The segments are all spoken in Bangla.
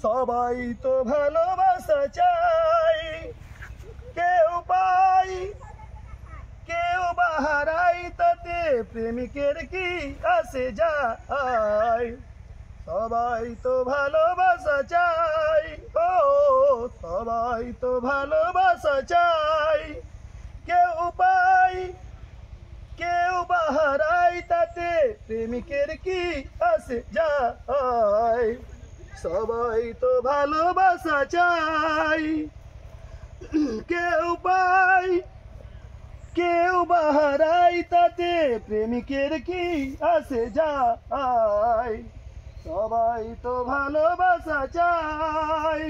সবাই তো ভালোবাসা চাই, কেউ পাই কেউ বা হারাই, তাতে প্রেমিকের কি আসে যায়। সবাই তো ভালোবাসা চাই, ও সবাই তো ভালোবাসা চাই, কেউ পাই কেউ বা হারাই, তাতে প্রেমিকের কি আসে যায়। সবাই তো ভালোবাসা চাই, কেউ পাই কেউ বা হারাই, তাতে প্রেমিকের কি আসে যায়। সবাই তো ভালোবাসা চাই,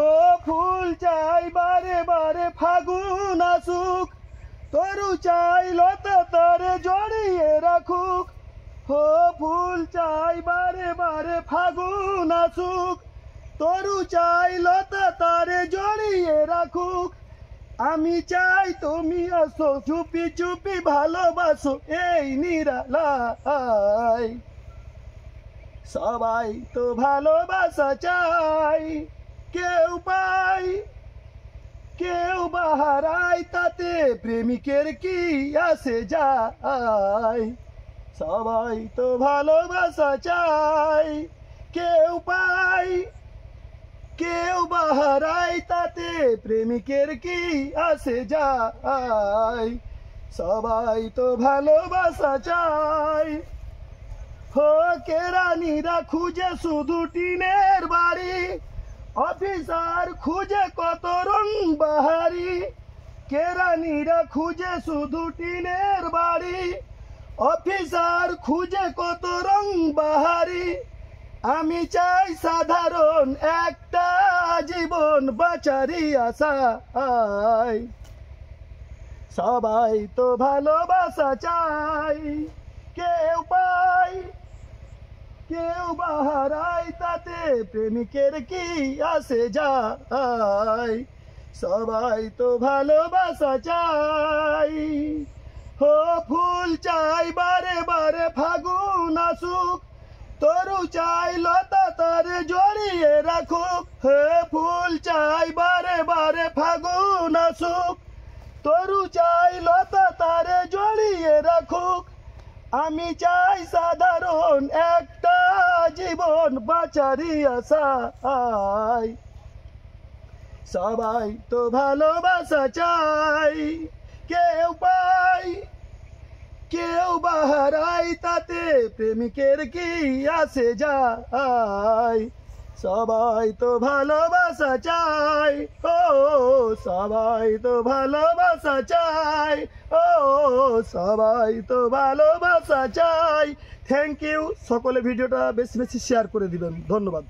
ও ফুল চাই বারে বারে ফাগুন আসুক, তরু চাই লতা তারে জড়িয়ে রাখুক। ও ফুল চাই বারে বারে ফাগুন আসুক, তরু চাই লতা তারে জড়িয়ে রাখুক। আমি চাই তুমি আসো, চুপি চুপি ভালোবাসো এই নিরালায়। সবাই তো ভালোবাসা চাই, কেউ পাই কেউ বা হারাই, তাতে প্রেমিকের কি আসে যায়। সবাই তো ভালোবাসা চাই, কেউ পাই কেউ বা হারাই, তাতে প্রেমিকের কি আসে যায়। সবাই তো ভালোবাসা চাই, হো কেরানিরা খুঁজে শুধু টিনের বাড়ি, অফিসার খুঁজে কত রং বাহারি। কেরানিরা খুঁজে শুধু টিনের বাড়ি, অফিসার খুঁজে কত রং বাহারি। আমি চাই সাধারণ একটা জীবন বাঁচারি আশায়। সবাই তো ভালোবাসা চাই, কেউ পাই কেউ বা হারাই, তাতে প্রেমিকের কি আসে যায়। সবাই তো ভালোবাসা চাই, ও ফুল চাই বারে বারে ফাগুন আসুক, তরু চাই লতা তারে জড়িয়ে রাখুক। হে ফুল চাই বারে বারে ফাগুন আসুক, তরু চাই লতা তারে জড়িয়ে রাখুক। আমি চাই সাধারণ একটা জীবন বাঁচারি আশায়। সবাই তো ভালোবাসা চাই, কেউ পাই কেউ বা হারাই, তাতে প্রেমিকের কি আসে যায়। সবাই তো ভালোবাসা চাই, ও সবাই তো ভালোবাসা চাই, ও সবাই তো ভালোবাসা চাই। Thank you. সকলে ভিডিওটা বেশি বেশি শেয়ার করে দিবেন। ধন্যবাদ।